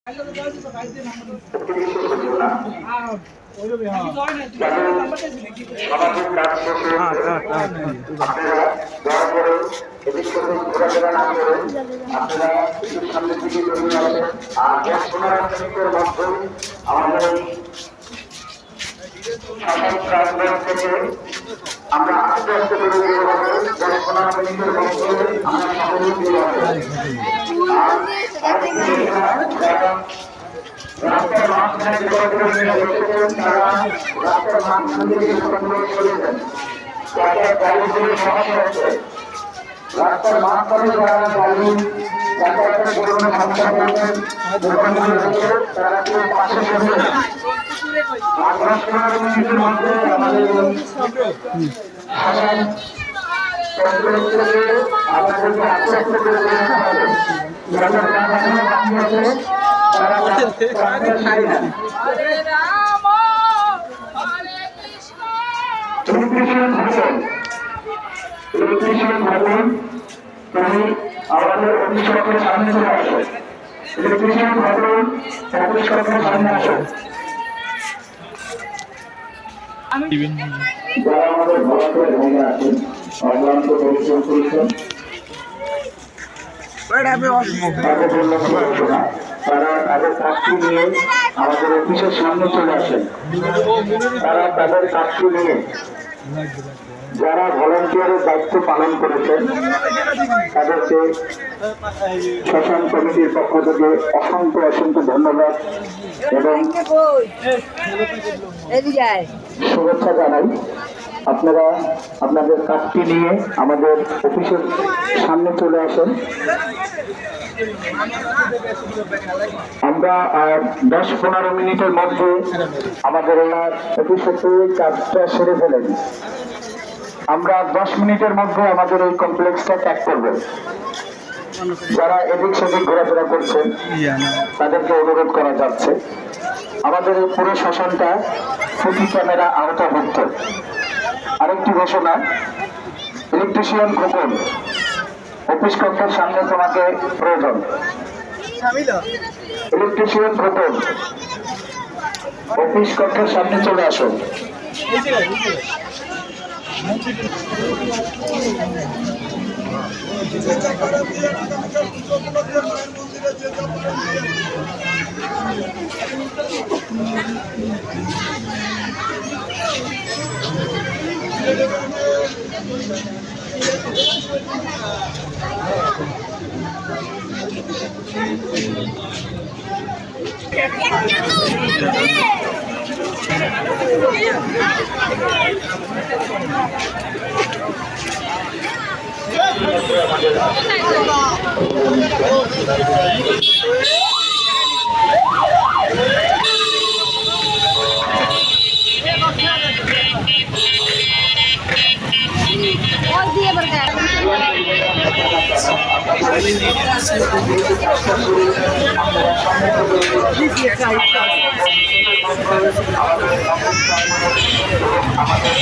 আমরা আস্তে আস্তে করে রাস্তার মাঝখানে তারা রাস্তার মাঝখান থেকে চলে যান। গাড়িগুলির সমস্যা হচ্ছে রাস্তার মাঝখানে যারা গাড়ি যাতায়াতের জন্য সমস্যা করছেন দোকানগুলো রয়েছে তারা কেউ পাশে সরে যান। 10-15 মিনিটের মধ্যে আমাদের সাধারণ আপনাদেরকে আস্তে আস্তে করে যেতে হবে। যাদের বাকি আছে তারা সারি না। ইলেকট্রিশিয়ান ভাবুন তুমি আমাদের অফিস কক্ষের সামনে চলে আসো। ইলেকট্রিশিয়ান ভাবুন অফিস কক্ষের সামনে আসো। যারা আমাদের ভলান্টিয়ার ভাইরা আছেন অক্লান্ত পরিশ্রম করেছেন তারা তাদের কাজটি নিয়ে আমাদের অফিসের সামনে চলে আসেন। তারা তাদের কাজটি নিয়ে যারা ভলান্টিয়ারের দায়িত্ব পালন করেছেন তাদেরকে শ্মশান কমিটির পক্ষ থেকে অসংখ্য অসংখ্য ধন্যবাদ এবং শুভেচ্ছা জানাই। আপনারা আপনাদের কাজটি নিয়ে আমাদের অফিসের সামনে চলে আসেন। আমরা 10-15 মিনিটের মধ্যে আমাদের অফিসে কাজটা সেরে ফেলেন। আমরা 10 মিনিটের মধ্যে আমাদের এই কমপ্লেক্সটা ত্যাগ করব। যারা এদিক সেদিক ঘোরাফেরা করছেন তাদেরকে অনুরোধ করা যাচ্ছে আমাদের এই পুরো শ্মশানটা সিসি ক্যামেরা আওতাভুক্ত। আরেকটি ঘোষণা, ইলেকট্রিশিয়ান খোকন অফিস কক্ষের সামনে তোমাকে প্রয়োজন। ইলেকট্রিশিয়ান খোকন অফিস কক্ষের সামনে চলে আসো। আমাদের